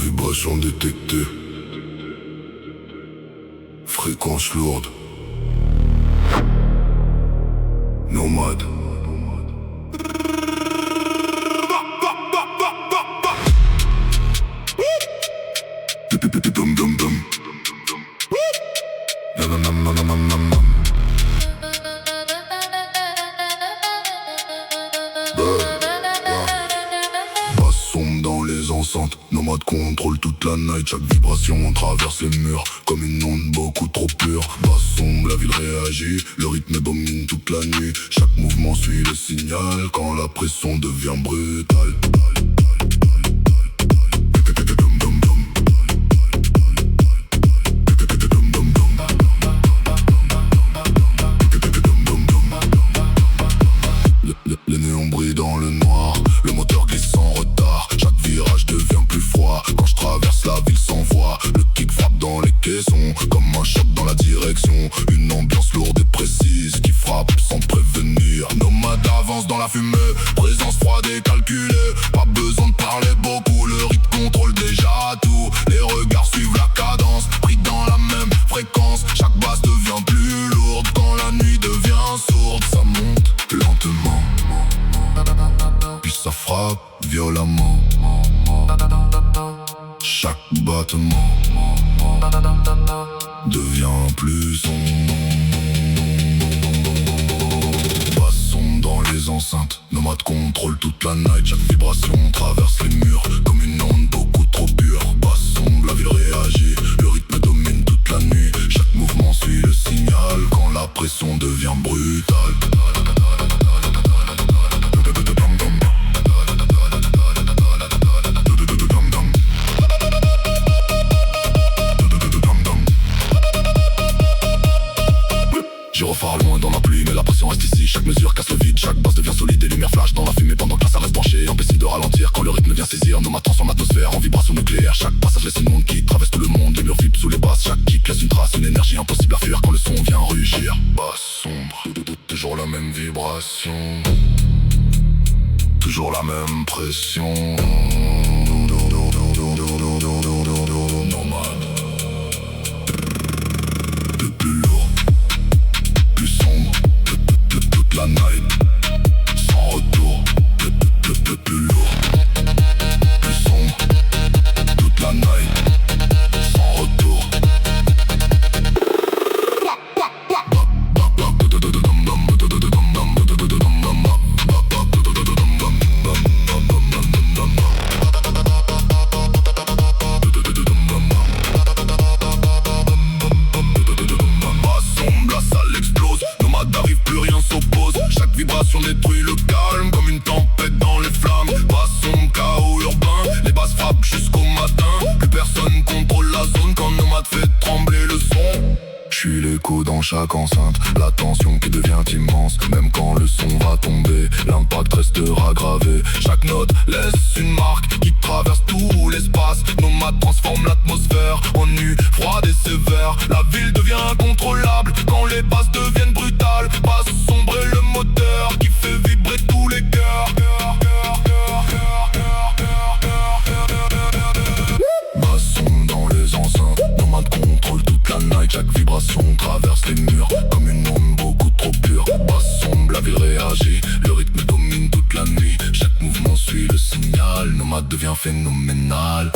Vibration détectée. Fréquence lourde. Nomade. Dum dum dum. Nam nam nam nam nam nam nam. Basse sombre dans les enceintes. Nomade contrôle toute la night. Chaque vibration traverse les murs comme une onde beaucoup trop pure. Basse sombre, la ville réagit. Le rythme domine toute la nuit. Chaque mouvement suit le signal quand la pression devient brutale. Le néon brille dans le noir, le moteur glisse sans retard. Chaque virage devient plus froid, quand je traverse la ville sans voix. Le kick frappe dans les caissons, comme un choc dans la direction. Une ambiance lourde et précise, qui frappe sans prévenir. Nomade avance dans la fumée, présence froide et calculée. Pas besoin de parler beaucoup, le rythme contrôle déjà tout. Les regards suivent la cadence, pris dans la même fréquence. Chaque basse devient plus lourde, quand la nuit devient sourde. Ça monte lentement, puis ça frappe violemment. Chaque battement devient plus sombre. Basse sombre dans les enceintes, nomade contrôle toute la night. Chaque vibration traverse les murs comme une onde beaucoup trop pure. Basse sombre, la ville réagit, le rythme domine toute la nuit. Chaque mouvement suit le signal quand la pression devient brutale. Gyrophare loin dans la pluie, mais la pression reste ici. Chaque mesure casse le vide, chaque basse devient solide. Et lumière flash dans la fumée pendant que la salle reste branchée. Empêche de ralentir quand le rythme vient saisir. Nomade transforme l'atmosphère en vibration nucléaire. Chaque passage laisse une onde qui traverse tout le monde. Les murs vibrent sous les basses, chaque kick laisse une trace. Une énergie impossible à fuir quand le son vient rugir. Basse sombre, toujours la même vibration, toujours la même pression. Nomade. Le plus lourd, plus sombre, toute la night, sans retour. Le plus lourd, plus sombre, toute la night, sans retour. Vibration détruit le calme comme une tempête dans les flammes. Basse sombre, chaos urbain, les basses frappent jusqu'au matin. Plus personne contrôle la zone quand Nomade fait trembler le son. J'suis l'écho dans chaque enceinte, la tension qui devient immense. Même quand le son va tomber, l'impact restera gravé. Chaque note laisse une marque qui traverse tout l'espace. Nomade transforme l'atmosphère en nu, froide et sévère. La ville devient incontrôlable quand les basses deviennent brutales. Basse sombre et le moteur qui fait vibrer tous les cœurs. Basse sombre dans les enceintes, Nomade contrôle toute la night. Chaque vibration traverse les murs comme une onde beaucoup trop pure. Basse sombre, la ville réagit, le rythme domine toute la nuit. Chaque mouvement suit le signal, Nomade devient phénoménal.